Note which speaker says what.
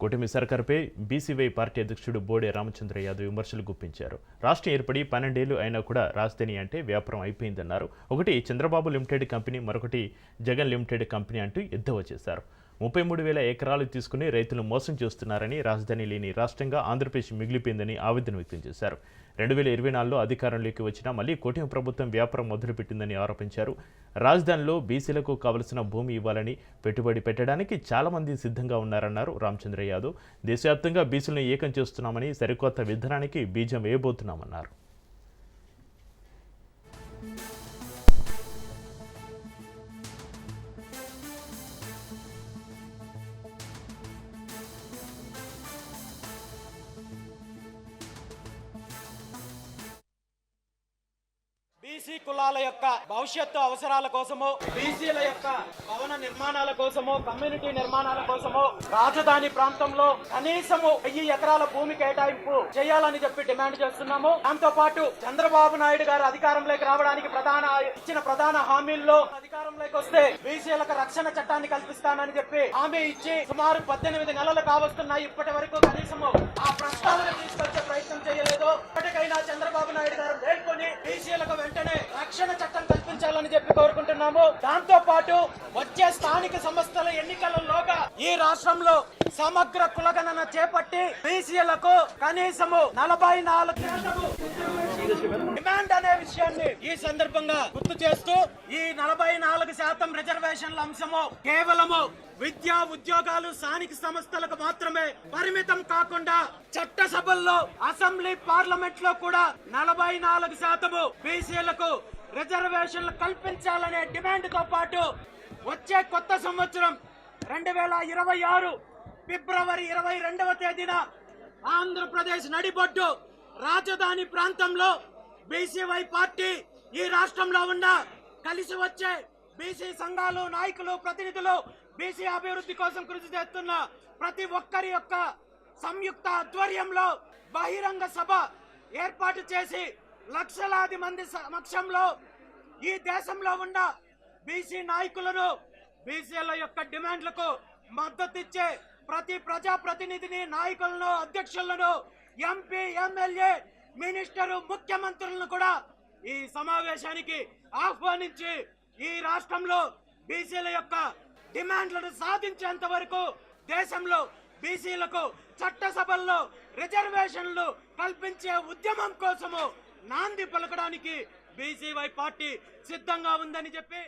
Speaker 1: కూటమి సర్కార్పై BCY party అధ్యక్షుడు బోడే రామచంద్ర యాదవ్ విమర్శలు గుప్పించారు. రాష్ట్రం ఏర్పడి 12 ఏళ్లు అయినా కూడా రాజధాని అంటే వ్యాపారం అయిపోయిందన్నారు. ఒకటి చంద్రబాబు లిమిటెడ్ కంపెనీ, మరొకటి జగన్ లిమిటెడ్ కంపెనీ అంటూ ఎద్దేవా చేశారు. 33,000 ఎకరాలు తీసుకుని రైతులు మోసం చేస్తున్నారని, రాజధాని లేని రాష్ట్రంగా ఆంధ్రప్రదేశ్ మిగిలిపోయిందని ఆవేదన వ్యక్తం చేశారు. 2024లో అధికారంలోకి వచ్చినా మళ్లీ కూటమి ప్రభుత్వం వ్యాపారం మొదలుపెట్టిందని ఆరోపించారు. రాజధానిలో బీసీలకు కావలసిన భూమి ఇవ్వాలని, పెట్టుబడి పెట్టడానికి చాలా మంది సిద్ధంగా ఉన్నారన్నారు రామచంద్ర యాదవ్. దేశవ్యాప్తంగా బీసీలను ఏకం చేస్తున్నామని, సరికొత్త విధానానికి బీజం వేయబోతున్నామన్నారు.
Speaker 2: బీసీ కులాల యొక్క భవిష్యత్తు అవసరాల కోసము, బీసీల యొక్క భవన నిర్మాణాల కోసము, కమ్యూనిటీ నిర్మాణాల కోసము రాజధాని ప్రాంతంలో కనీసము 1000 ఎకరాల భూమి కేటాయింపు చేయాలని చెప్పి డిమాండ్ చేస్తున్నాము. దాంతో పాటు చంద్రబాబు నాయుడు గారు అధికారంలోకి రావడానికి ఇచ్చిన ప్రధాన హామీల్లో అధికారంలోకి వస్తే బీసీలకు రక్షణ చట్టాన్ని కల్పిస్తానని చెప్పి హామీ ఇచ్చి సుమారు 18 నెలలు కావస్తున్నాయి. ఇప్పటి వరకు కనీసము ఆ ప్రస్తావన తీసుకొచ్చే ప్రయత్నం చేయలేదు. ఇప్పటికైనా చంద్రబాబు నాయుడు గారు మేల్కొని బీసీలకు వెంటనే రక్షణ చట్టం కల్పించాలని చెప్పి కోరుకుంటున్నాము. దాంతో పాటు వచ్చే స్థానిక సంస్థల ఎన్నికలలోగా ఈ రాష్ట్రంలో సమగ్ర కులగణన చేపట్టి బీసీలకు కనీసము 44% డిమాండ్ అనే విషయాన్ని ఈ సందర్భంగా గుర్తు చేస్తూ, ఈ 44% రిజర్వేషన్ల అంశము కేవలము విద్యా ఉద్యోగాలు స్థానిక సంస్థలకు మాత్రమే పరిమితం కాకుండా చట్టసభల్లో, అసెంబ్లీ, పార్లమెంట్ లో కూడా 44% బీసీలకు రిజర్వేషన్లు కల్పించాలనే డిమాండ్ తో పాటు వచ్చే కొత్త సంవత్సరం 2026 ఫిబ్రవరి 22వ తేదీన ఆంధ్రప్రదేశ్ నడిబొడ్డు రాజధాని ప్రాంతంలో బీసీవై పార్టీ ఈ రాష్ట్రంలో ఉన్న కలిసి వచ్చే బీసీ సంఘాలు, నాయకులు, ప్రతినిధులు, బీసీ అభివృద్ధి కోసం కృషి చేస్తున్న ప్రతి ఒక్కరి యొక్క సంయుక్త ఆధ్వర్యంలో బహిరంగ సభ ఏర్పాటు చేసి లక్షలాది మంది సమక్షంలో ఈ దేశంలో ఉన్న బీసీ నాయకులను, బీసీల యొక్క డిమాండ్లకు మద్దతిచ్చే ప్రతి ప్రజాప్రతినిధిని, నాయకులను, అధ్యక్షులను, ఎంపీ, ఎమ్మెల్యే, మినిస్టరు, ముఖ్యమంత్రులను కూడా ఈ సమావేశానికి ఆహ్వానించి ఈ రాష్ట్రంలో బీసీల యొక్క డిమాండ్లను సాధించేంత వరకు దేశంలో బీసీలకు చట్టసభల్లో రిజర్వేషన్లు కల్పించే ఉద్యమం కోసము నాంది పలకడానికి బీసీవై పార్టీ సిద్ధంగా ఉందని చెప్పి